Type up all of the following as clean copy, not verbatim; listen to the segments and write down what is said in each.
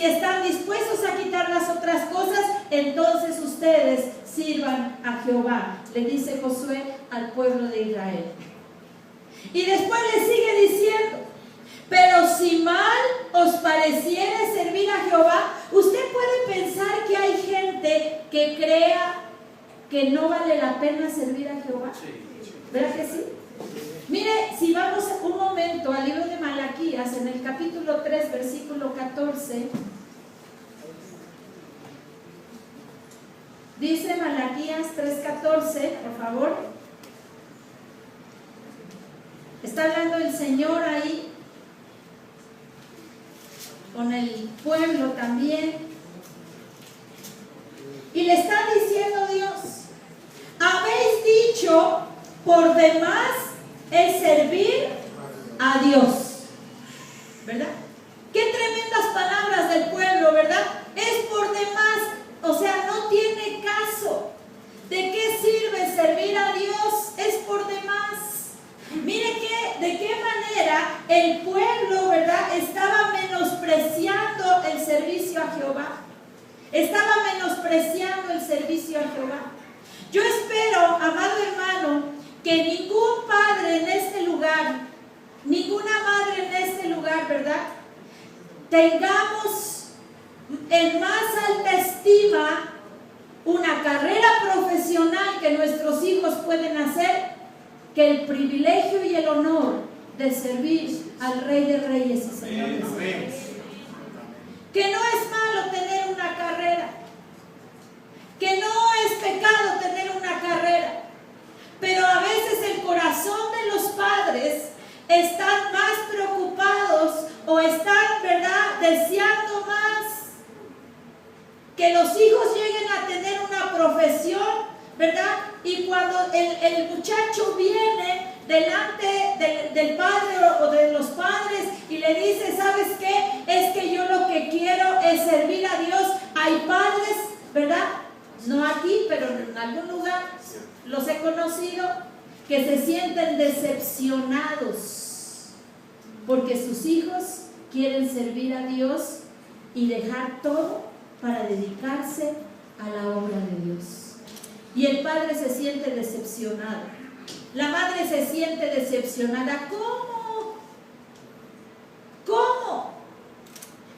si están dispuestos a quitar las otras cosas, entonces ustedes sirvan a Jehová, le dice Josué al pueblo de Israel. Y después le sigue diciendo: pero si mal os pareciere servir a Jehová. Usted puede pensar que hay gente que crea que no vale la pena servir a Jehová. ¿Verdad que sí? Mire, si vamos un momento al libro de Malaquías, en el capítulo 3, versículo 14, dice Malaquías 3:14, por favor. Está hablando el Señor ahí con el pueblo también, y le está diciendo Dios: habéis dicho por demás el servir a Dios. ¿Verdad? Qué tremendas palabras del pueblo, ¿verdad? Es por demás, o sea, no tiene caso. ¿De qué sirve servir a Dios? Es por demás. Mire de qué manera el pueblo, ¿verdad?, estaba menospreciando el servicio a Jehová. Estaba menospreciando el servicio a Jehová. Yo espero, amado hermano, que ningún padre en este lugar, ninguna madre en este lugar, ¿verdad?, tengamos en más alta estima una carrera profesional que nuestros hijos pueden hacer que el privilegio y el honor de servir al Rey de Reyes y Señor de Señores. Que no es malo tener una carrera, que no es pecado tener una carrera, pero a veces el corazón de los padres están más preocupados o están, ¿verdad?, deseando más que los hijos lleguen a tener una profesión, ¿verdad? Y cuando el muchacho viene delante del padre o de los padres y le dice: ¿sabes qué? Es que yo lo que quiero es servir a Dios. Hay padres, ¿verdad?, no aquí, pero en algún lugar los he conocido, que se sienten decepcionados porque sus hijos quieren servir a Dios y dejar todo para dedicarse a la obra de Dios. Y el padre se siente decepcionado, la madre se siente decepcionada. ¿Cómo? ¿Cómo?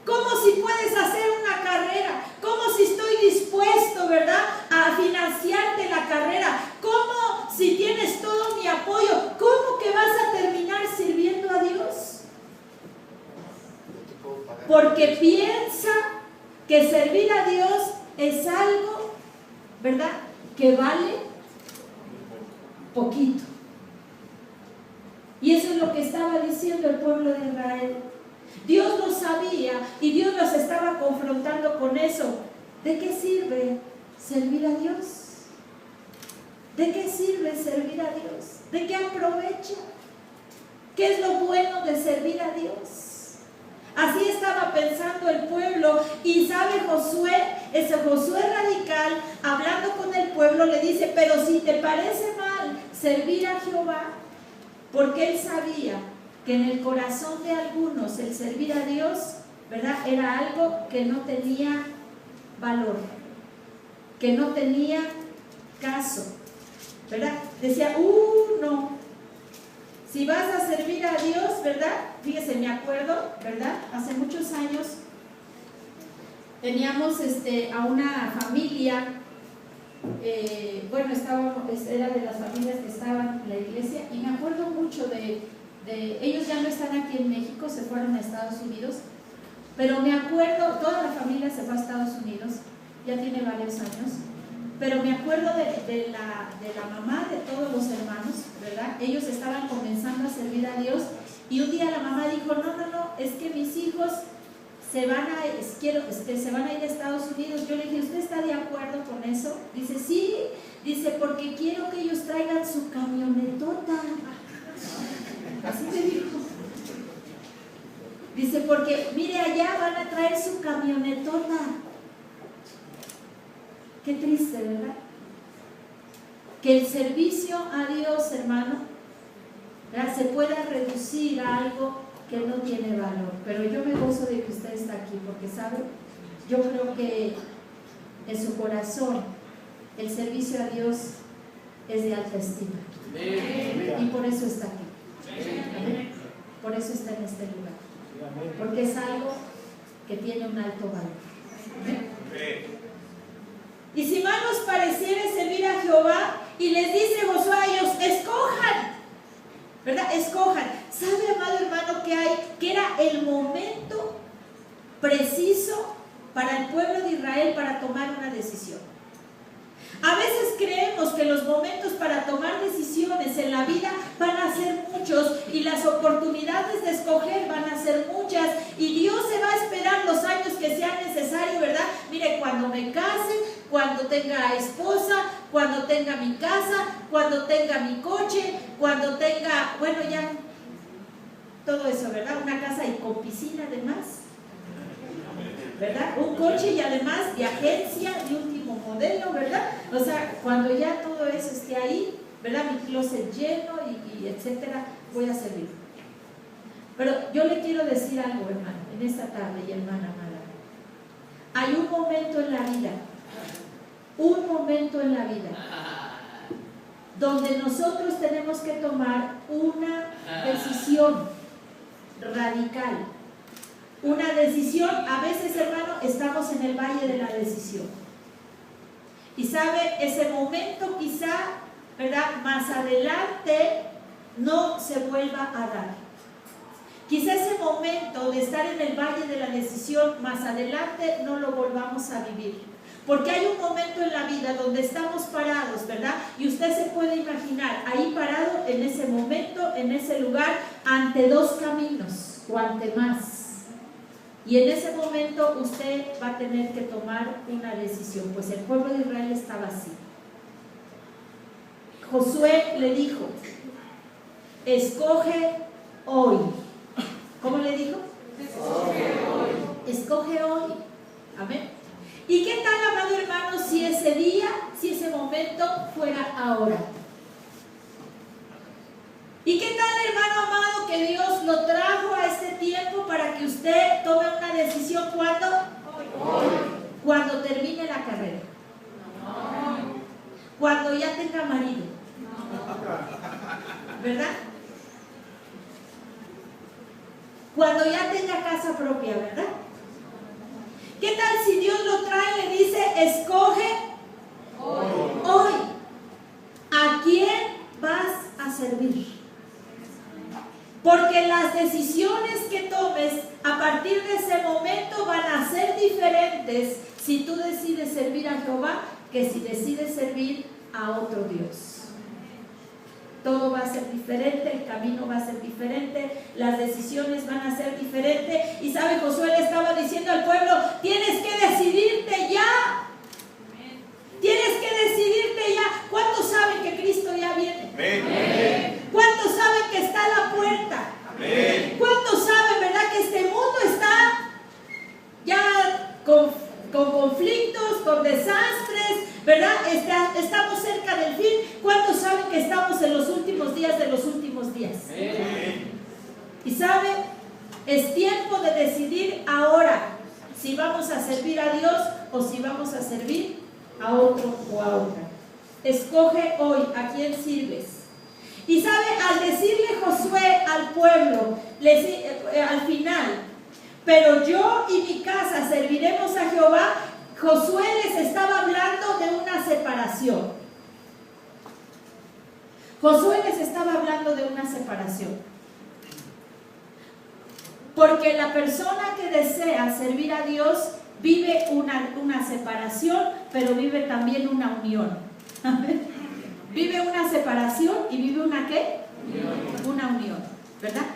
¿Cómo si puedes hacer una carrera? ¿Cómo si estoy dispuesto, ¿verdad?, a financiarte la carrera? ¿Cómo si tienes todo mi apoyo? ¿Cómo que vas a terminar sirviendo a Dios? Porque piensa que servir a Dios es algo, ¿verdad?, que vale poquito. Y eso es lo que estaba diciendo el pueblo de Israel. Dios lo sabía y Dios los estaba confrontando con eso. ¿De qué sirve servir a Dios? ¿De qué sirve servir a Dios? ¿De qué aprovecha? ¿Qué es lo bueno de servir a Dios? Así estaba pensando el pueblo. Y sabe Josué, ese Josué radical, hablando con el pueblo, le dice: pero si te parece mal servir a Jehová, porque él sabía que en el corazón de algunos el servir a Dios, ¿verdad?, era algo que no tenía valor, que no tenía caso, ¿verdad? Decía: no, si vas a servir a Dios, ¿verdad? Fíjese, me acuerdo, ¿verdad?, hace muchos años teníamos a una familia, era de las familias que estaban en la iglesia, y me acuerdo mucho de ellos. Ya no están aquí en México, se fueron a Estados Unidos, pero me acuerdo, toda la familia se fue a Estados Unidos, ya tiene varios años, pero me acuerdo de la mamá de todos los hermanos, ¿verdad? Ellos estaban comenzando a servir a Dios, y un día la mamá dijo: no, es que mis hijos se van a ir a Estados Unidos. Yo le dije: ¿usted está de acuerdo con eso? Dice: sí, dice, porque quiero que ellos traigan su camionetota. Así me dijo. Dice: porque mire, allá van a traer su camionetota. Qué triste, ¿verdad? Que el servicio a Dios, hermano, ¿verdad?, se pueda reducir a algo que no tiene valor. Pero yo me gozo de que usted está aquí, porque sabe, yo creo que en su corazón el servicio a Dios es de alta estima. Y por eso está aquí. ¿Amén? Por eso está en este lugar. Porque es algo que tiene un alto valor. ¿Amén? Y si mal os pareciere servir a Jehová, y les dice Josué a ellos, escojan, ¿verdad? Escojan. ¿Sabe, amado hermano, que era el momento preciso para el pueblo de Israel para tomar una decisión? A veces creemos que los momentos para tomar decisiones en la vida van a ser muchos y las oportunidades de escoger van a ser muchas, y Dios se va a esperar los años que sean necesarios, ¿verdad? Mire, cuando me case, cuando tenga esposa, cuando tenga mi casa, cuando tenga mi coche, cuando tenga, bueno, ya todo eso, ¿verdad? Una casa y con piscina además, ¿verdad? Un coche y además de agencia de último modelo, ¿verdad? O sea, cuando ya todo eso esté ahí, ¿verdad? Mi closet lleno y etcétera, voy a servir. Pero yo le quiero decir algo, hermano, en esta tarde, y hermana amada. Hay un momento en la vida, donde nosotros tenemos que tomar una decisión radical. Una decisión, a veces, hermano, estamos en el valle de la decisión. Y sabe, ese momento quizá, ¿verdad?, más adelante no se vuelva a dar. Quizá ese momento de estar en el valle de la decisión más adelante no lo volvamos a vivir. Porque hay un momento en la vida donde estamos parados, ¿verdad? Y usted se puede imaginar ahí parado en ese momento, en ese lugar, ante dos caminos o ante más. Y en ese momento usted va a tener que tomar una decisión, pues el pueblo de Israel estaba así. Josué le dijo, escoge hoy. ¿Cómo le dijo? Escoge hoy. Escoge hoy. Amén. ¿Y qué tal, amado hermano, si ese día, si ese momento fuera ahora? ¿Y qué tal, hermano amado, que Dios lo trajo a este tiempo para que usted tome una decisión? ¿Cuándo? Hoy. Cuando termine la carrera. No. Cuando ya tenga marido. No. ¿Verdad? Cuando ya tenga casa propia, ¿verdad? ¿Qué tal si Dios lo trae y le dice, escoge hoy? ¿A quién vas a servir? Porque las decisiones que tomes a partir de ese momento van a ser diferentes si tú decides servir a Jehová que si decides servir a otro Dios. Todo va a ser diferente, el camino va a ser diferente, las decisiones van a ser diferentes. Y sabe, Josué le estaba diciendo al pueblo, tienes que decidirte ya. Tienes que decidirte ya. ¿Cuántos saben que Cristo ya viene? Amén. ¿Cuántos saben que está a la puerta? Amén. ¿Cuántos saben, verdad, que este mundo está ya con conflictos, con desastres, ¿verdad? Estamos cerca del fin. ¿Cuántos saben que estamos en los últimos días de los últimos días? Amén. Y sabe, es tiempo de decidir ahora si vamos a servir a Dios o si vamos a servir a otro o a otra. Escoge hoy a quién sirves. Y sabe, al decirle Josué al pueblo, al final, pero yo y mi casa serviremos a Jehová, Josué les estaba hablando de una separación. Josué les estaba hablando de una separación. Porque la persona que desea servir a Dios vive una separación, pero vive también una unión. Vive una separación y vive una ¿qué? Una unión, ¿verdad?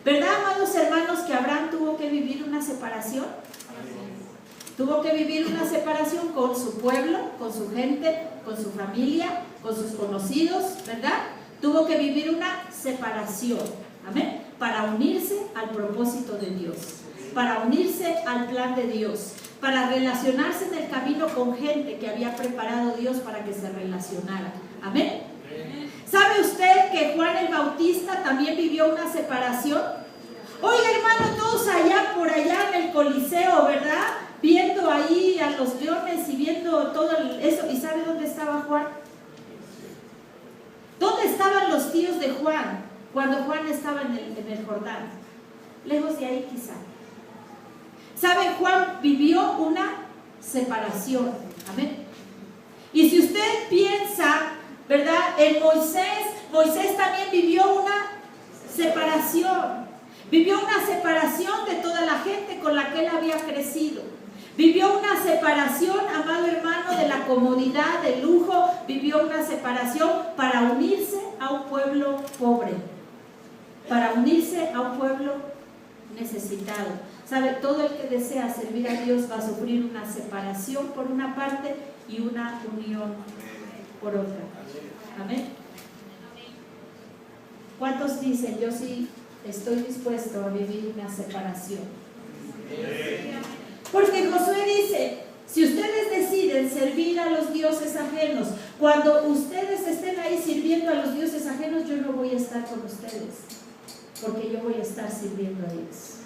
¿Verdad, amados hermanos, que Abraham tuvo que vivir una separación? Tuvo que vivir una separación con su pueblo, con su gente, con su familia, con sus conocidos, ¿verdad? Tuvo que vivir una separación, ¿amén? Para unirse al propósito de Dios, para unirse al plan de Dios, para relacionarse en el camino con gente que había preparado Dios para que se relacionara. ¿Amén? ¿Sabe usted que Juan el Bautista también vivió una separación? Oiga, hermano, todos allá por allá en el Coliseo, ¿verdad? Viendo ahí a los leones y viendo todo eso. ¿Y sabe dónde estaba Juan? ¿Dónde estaban los tíos de Juan cuando Juan estaba en el Jordán? Lejos de ahí quizá. ¿Sabe? Juan vivió una separación. Amén. Y si usted piensa, ¿verdad? En Moisés también vivió una separación. Vivió una separación de toda la gente con la que él había crecido. Vivió una separación, amado hermano, de la comodidad, del lujo. Vivió una separación para unirse a un pueblo pobre, para unirse a un pueblo necesitado. ¿Sabe? Todo el que desea servir a Dios va a sufrir una separación por una parte y una unión por otra. Amén. ¿Cuántos dicen, yo sí estoy dispuesto a vivir una separación? Porque Josué dice, si ustedes deciden servir a los dioses ajenos, cuando ustedes estén ahí sirviendo a los dioses ajenos, yo no voy a estar con ustedes, porque yo voy a estar sirviendo a Dios.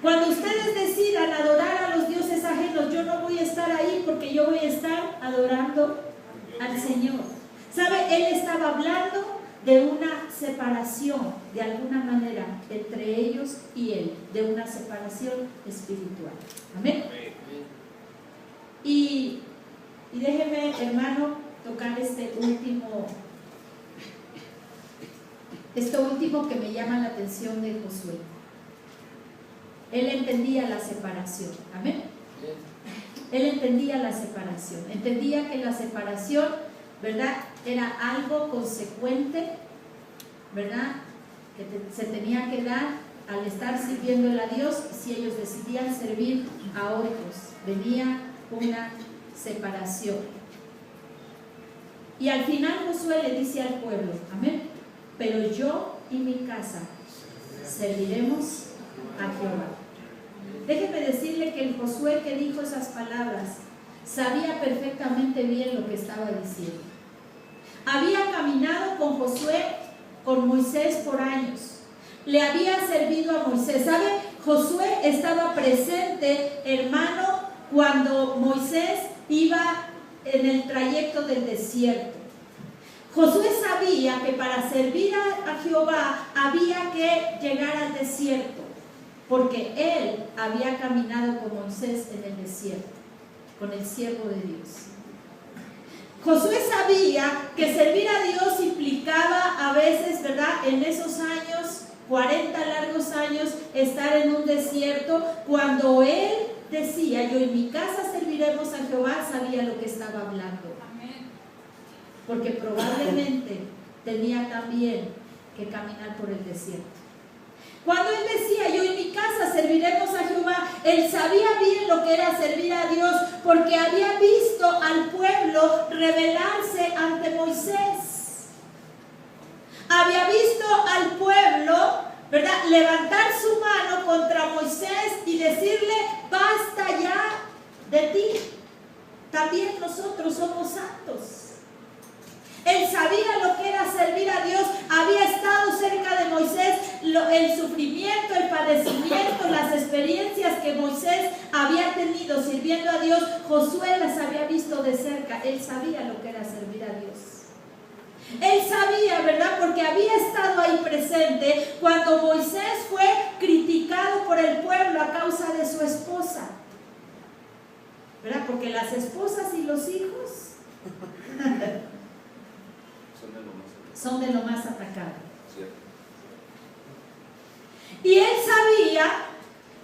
Cuando ustedes decidan adorar a los dioses ajenos, yo no voy a estar ahí, porque yo voy a estar adorando al Señor. ¿Sabe? Él estaba hablando de una separación, de alguna manera, entre ellos y él, de una separación espiritual. Amén. Y déjeme, hermano, tocar esto último que me llama la atención de Josué. Él entendía la separación. Amén. Él entendía la separación. Entendía que la separación, ¿verdad?, era algo consecuente, ¿verdad?, que se tenía que dar al estar sirviendo a Dios. Si ellos decidían servir a otros, venía una separación. Y al final Josué le dice al pueblo, amén, pero yo y mi casa serviremos a Jehová. Déjeme decirle que el Josué que dijo esas palabras sabía perfectamente bien lo que estaba diciendo. Había caminado con Moisés por años. Le había servido a Moisés. ¿Sabe? Josué estaba presente, hermano, cuando Moisés iba en el trayecto del desierto. Josué sabía que para servir a Jehová había que llegar al desierto, porque él había caminado con Moisés en el desierto, con el siervo de Dios. Josué sabía que servir a Dios implicaba a veces, ¿verdad?, en esos años, 40 largos años, estar en un desierto. Cuando él decía, yo en mi casa serviremos a Jehová, sabía lo que estaba hablando. Porque probablemente tenía también que caminar por el desierto. Cuando él decía, yo en mi casa serviremos a Jehová, él sabía bien lo que era servir a Dios, porque había visto al pueblo rebelarse ante Moisés. Había visto al pueblo, ¿verdad?, levantar su mano contra Moisés y decirle, basta ya de ti, también nosotros somos santos. Él sabía lo que era servir a Dios, había estado cerca de Moisés, el sufrimiento, el padecimiento, las experiencias que Moisés había tenido sirviendo a Dios. Josué las había visto de cerca. Él sabía lo que era servir a Dios. Él sabía, ¿verdad?, porque había estado ahí presente cuando Moisés fue criticado por el pueblo a causa de su esposa, ¿verdad? Porque las esposas y los hijos son de lo más atacado. Y él sabía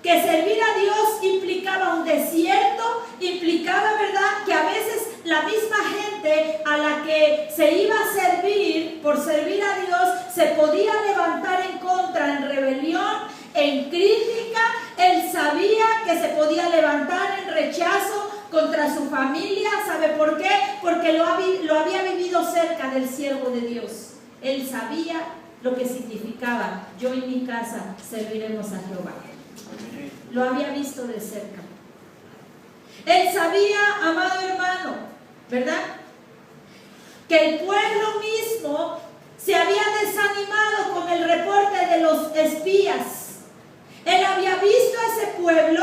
que servir a Dios implicaba un desierto, implicaba, ¿verdad?, que a veces la misma gente a la que se iba a servir por servir a Dios se podía levantar en contra, en rebelión, en crítica. Él sabía que se podía levantar en rechazo contra su familia. ¿Sabe por qué? Porque lo había vivido cerca del siervo de Dios. Él sabía lo que significaba, yo y mi casa serviremos a Jehová. Lo había visto de cerca. Él sabía, amado hermano, ¿verdad?, que el pueblo mismo se había desanimado con el reporte de los espías. Él había visto a ese pueblo